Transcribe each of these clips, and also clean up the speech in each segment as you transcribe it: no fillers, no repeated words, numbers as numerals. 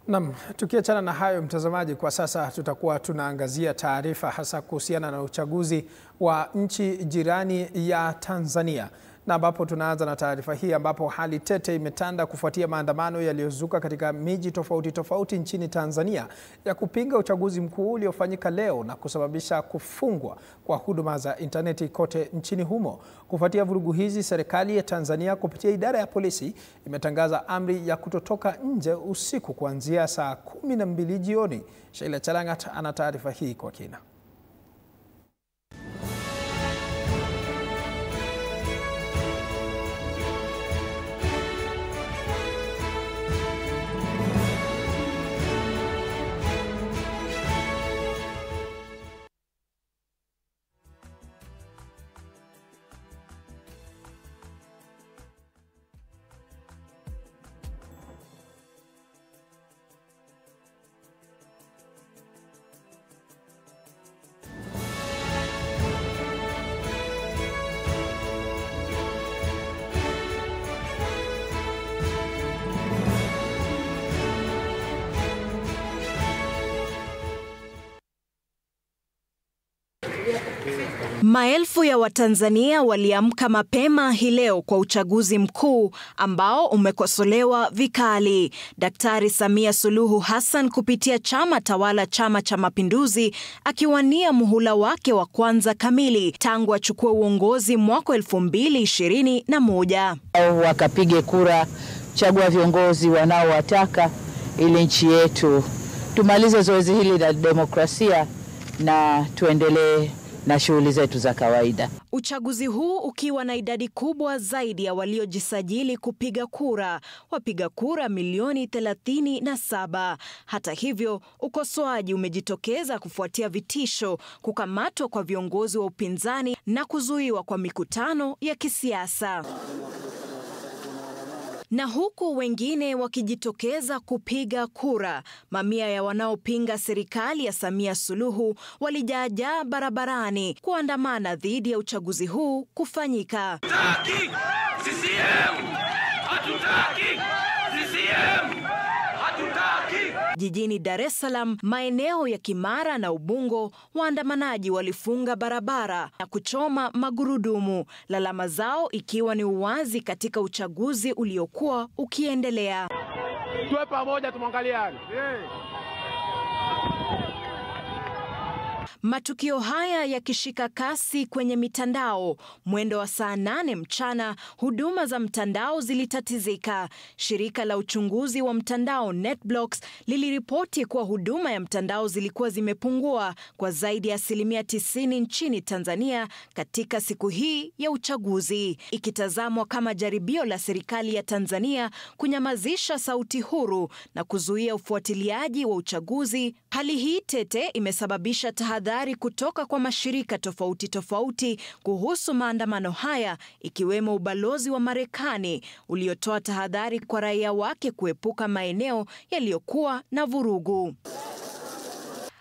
Naam, tukiachana na hayo mtazamaji, kwa sasa tutakuwa tunaangazia taarifa hasa kuhusiana na uchaguzi wa nchi jirani ya Tanzania. Na ambapo tunaanza na taarifa hii ambapo hali tete imetanda kufuatia maandamano yaliyozuka katika miji tofauti nchini Tanzania ya kupinga uchaguzi mkuu uliofanyika leo na kusababisha kufungwa kwa huduma za interneti kote nchini humo. Kufuatia vurugu hizi, serikali ya Tanzania kupitia idara ya polisi imetangaza amri ya kutotoka nje usiku kuanzia saa 12 jioni. Sheila Chalangat ana taarifa hii kwa kina. Maelfu ya Watanzania waliamka mapema hii leo kwa uchaguzi mkuu ambao umekosolewa vikali. Daktari Samia Suluhu Hassan kupitia chama tawala Chama cha Mapinduzi akiwania muhula wake wa kwanza kamili tangu achukue uongozi mwaka 2021. Wakapige kura, chagua viongozi wanaowataka ili nchi yetu tumalize zoezi hili la demokrasia na tuendelee na shughuli zetu za kawaida. Uchaguzi huu ukiwa na idadi kubwa zaidi ya waliojisajili kupiga kura, wapiga kura milioni 37. Hata hivyo, ukosoaji umejitokeza kufuatia vitisho, kukamatwa kwa viongozi wa upinzani na kuzuiwa kwa mikutano ya kisiasa. Na huku wengine wakijitokeza kupiga kura, mamia ya wanaopinga serikali ya Samia Suluhu walijaajaa barabarani kuandamana dhidi ya uchaguzi huu kufanyika. Hatutaki CCM! Hatutaki CCM! Hatutaki! Jijini Dar es Salaam, maeneo ya Kimara na Ubungo, waandamanaji walifunga barabara na kuchoma magurudumu, lalama zao ikiwa ni uwazi katika uchaguzi uliokuwa ukiendelea. Tuwe pamoja, tumwangaliane. Matukio haya yakishika kasi kwenye mitandao. Mwendo wa saa 8 mchana, huduma za mtandao zilitatizika. Shirika la uchunguzi wa mtandao NetBlocks liliripoti kuwa huduma ya mtandao zilikuwa zimepungua kwa zaidi ya 90% nchini Tanzania katika siku hii ya uchaguzi, ikitazamwa kama jaribio la serikali ya Tanzania kunyamazisha sauti huru na kuzuia ufuatiliaji wa uchaguzi. Hali hii tete imesababisha tahadhari kutoka kwa mashirika tofauti kuhusu maandamano haya, ikiwemo ubalozi wa Marekani uliotoa tahadhari kwa raia wake kuepuka maeneo yaliyokuwa na vurugu.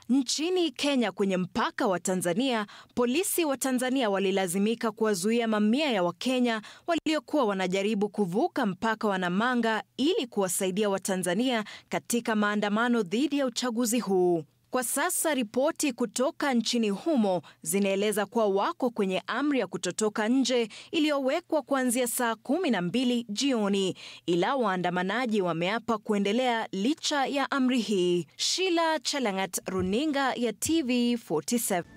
Nchini Kenya, kwenye mpaka wa Tanzania, polisi wa Tanzania walilazimika kuwazuia mamia ya Wakenya waliokuwa wanajaribu kuvuka mpaka wa Namanga ili kuwasaidia Watanzania katika maandamano dhidi ya uchaguzi huu. Kwa sasa ripoti kutoka nchini humo zinaeleza kuwa wako kwenye amri ya kutotoka nje iliyowekwa kuanzia saa 12 jioni, ila waandamanaji wameapa kuendelea licha ya amri hii. Sheila Chalangat, runinga ya TV 47.